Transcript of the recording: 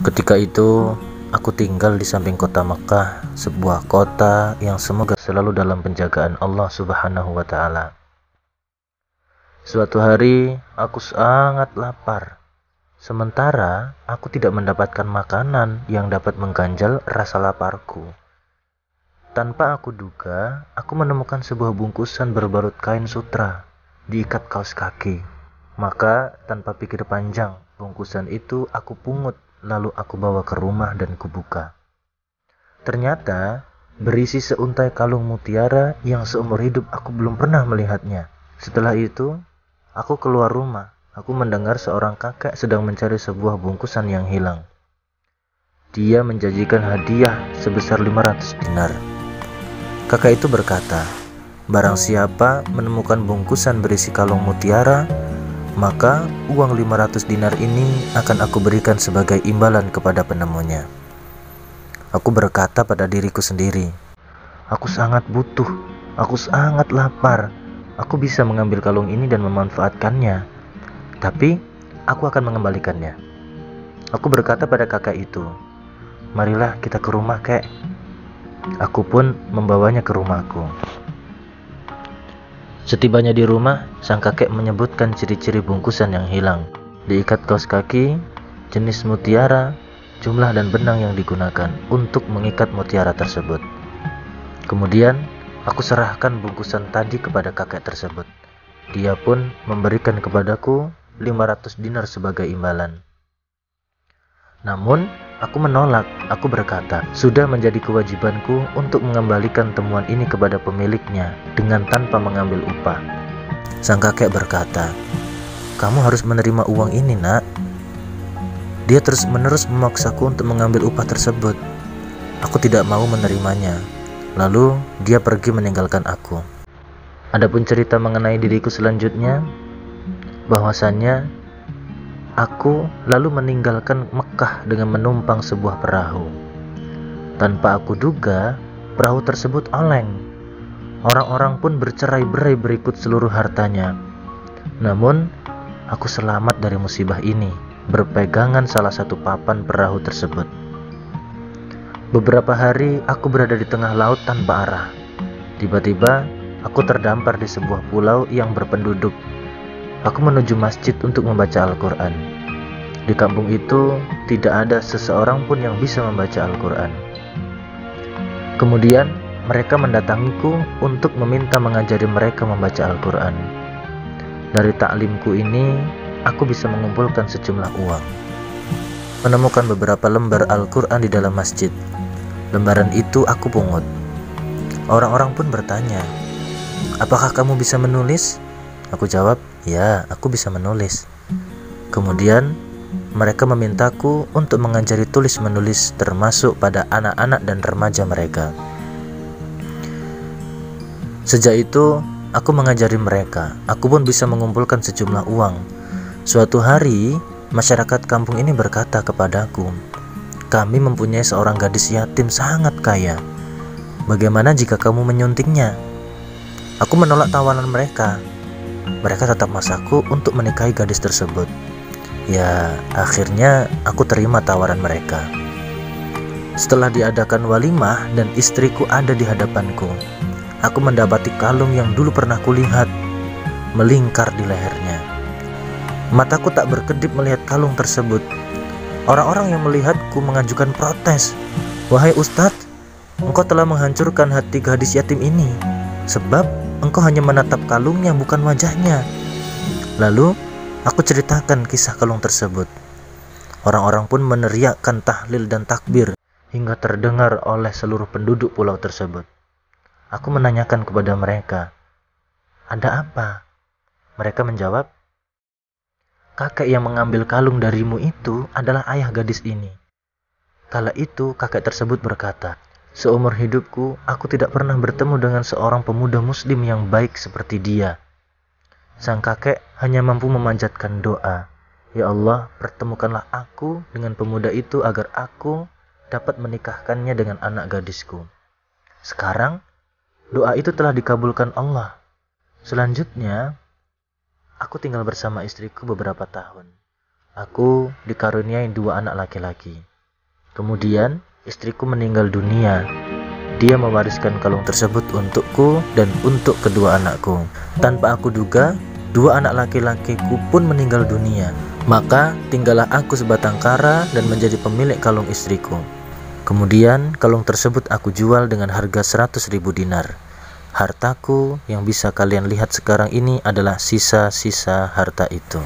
Ketika itu, aku tinggal di samping kota Mekah, sebuah kota yang semoga selalu dalam penjagaan Allah Subhanahu wa Ta'ala. Suatu hari, aku sangat lapar. Sementara aku tidak mendapatkan makanan yang dapat mengganjal rasa laparku. Tanpa aku duga, aku menemukan sebuah bungkusan berbalut kain sutra, diikat kaos kaki. Maka, tanpa pikir panjang, bungkusan itu aku pungut, lalu aku bawa ke rumah dan kubuka. Ternyata, berisi seuntai kalung mutiara yang seumur hidup aku belum pernah melihatnya. Setelah itu, aku keluar rumah. Aku mendengar seorang kakek sedang mencari sebuah bungkusan yang hilang. Dia menjanjikan hadiah sebesar 500 dinar. Kakek itu berkata, barang siapa menemukan bungkusan berisi kalung mutiara, maka uang 500 dinar ini akan aku berikan sebagai imbalan kepada penemunya. Aku berkata pada diriku sendiri, aku sangat butuh, aku sangat lapar. Aku bisa mengambil kalung ini dan memanfaatkannya, tapi aku akan mengembalikannya. Aku berkata pada kakek itu, marilah kita ke rumah, kek. Aku pun membawanya ke rumahku. Setibanya di rumah, sang kakek menyebutkan ciri-ciri bungkusan yang hilang. Diikat kaos kaki, jenis mutiara, jumlah dan benang yang digunakan untuk mengikat mutiara tersebut. Kemudian, aku serahkan bungkusan tadi kepada kakek tersebut. Dia pun memberikan kepadaku 500 dinar sebagai imbalan. Namun, aku menolak. Aku berkata, sudah menjadi kewajibanku untuk mengembalikan temuan ini kepada pemiliknya dengan tanpa mengambil upah. Sang kakek berkata, kamu harus menerima uang ini, nak. Dia terus-menerus memaksaku untuk mengambil upah tersebut. Aku tidak mau menerimanya. Lalu, dia pergi meninggalkan aku. Adapun cerita mengenai diriku selanjutnya, bahwasannya aku lalu meninggalkan Mekah dengan menumpang sebuah perahu. Tanpa aku duga, perahu tersebut oleng. Orang-orang pun bercerai-berai berikut seluruh hartanya. Namun, aku selamat dari musibah ini, berpegangan salah satu papan perahu tersebut. Beberapa hari aku berada di tengah laut tanpa arah. Tiba-tiba, aku terdampar di sebuah pulau yang berpenduduk. Aku menuju masjid untuk membaca Al-Quran. Di kampung itu tidak ada seseorang pun yang bisa membaca Al-Quran. Kemudian mereka mendatangiku untuk meminta mengajari mereka membaca Al-Quran. Dari taklimku ini, aku bisa mengumpulkan sejumlah uang. Menemukan beberapa lembar Al-Quran di dalam masjid. Lembaran itu aku pungut. Orang-orang pun bertanya, apakah kamu bisa menulis? Aku jawab, ya, aku bisa menulis. Kemudian, mereka memintaku untuk mengajari tulis-menulis termasuk pada anak-anak dan remaja mereka. Sejak itu, aku mengajari mereka. Aku pun bisa mengumpulkan sejumlah uang. Suatu hari, masyarakat kampung ini berkata kepadaku, kami mempunyai seorang gadis yatim sangat kaya. Bagaimana jika kamu menyuntingnya? Aku menolak tawanan mereka. Mereka tetap memaksaku untuk menikahi gadis tersebut. Ya, akhirnya aku terima tawaran mereka. Setelah diadakan walimah dan istriku ada di hadapanku, aku mendapati kalung yang dulu pernah kulihat melingkar di lehernya. Mataku tak berkedip melihat kalung tersebut. Orang-orang yang melihatku mengajukan protes. Wahai Ustadz, engkau telah menghancurkan hati gadis yatim ini, sebab engkau hanya menatap kalungnya, bukan wajahnya. Lalu, aku ceritakan kisah kalung tersebut. Orang-orang pun meneriakkan tahlil dan takbir hingga terdengar oleh seluruh penduduk pulau tersebut. Aku menanyakan kepada mereka, ada apa? Mereka menjawab, kakek yang mengambil kalung darimu itu adalah ayah gadis ini. Kala itu, kakek tersebut berkata, seumur hidupku, aku tidak pernah bertemu dengan seorang pemuda muslim yang baik seperti dia. Sang kakek hanya mampu memanjatkan doa, ya Allah, pertemukanlah aku dengan pemuda itu agar aku dapat menikahkannya dengan anak gadisku. Sekarang, doa itu telah dikabulkan Allah. Selanjutnya, aku tinggal bersama istriku beberapa tahun. Aku dikaruniai 2 anak laki-laki. Kemudian istriku meninggal dunia. Dia mewariskan kalung tersebut untukku dan untuk kedua anakku. Tanpa aku duga, dua anak laki-lakiku pun meninggal dunia. Maka tinggallah aku sebatang kara dan menjadi pemilik kalung istriku. Kemudian kalung tersebut aku jual dengan harga 100.000 dinar. Hartaku yang bisa kalian lihat sekarang ini adalah sisa-sisa harta itu.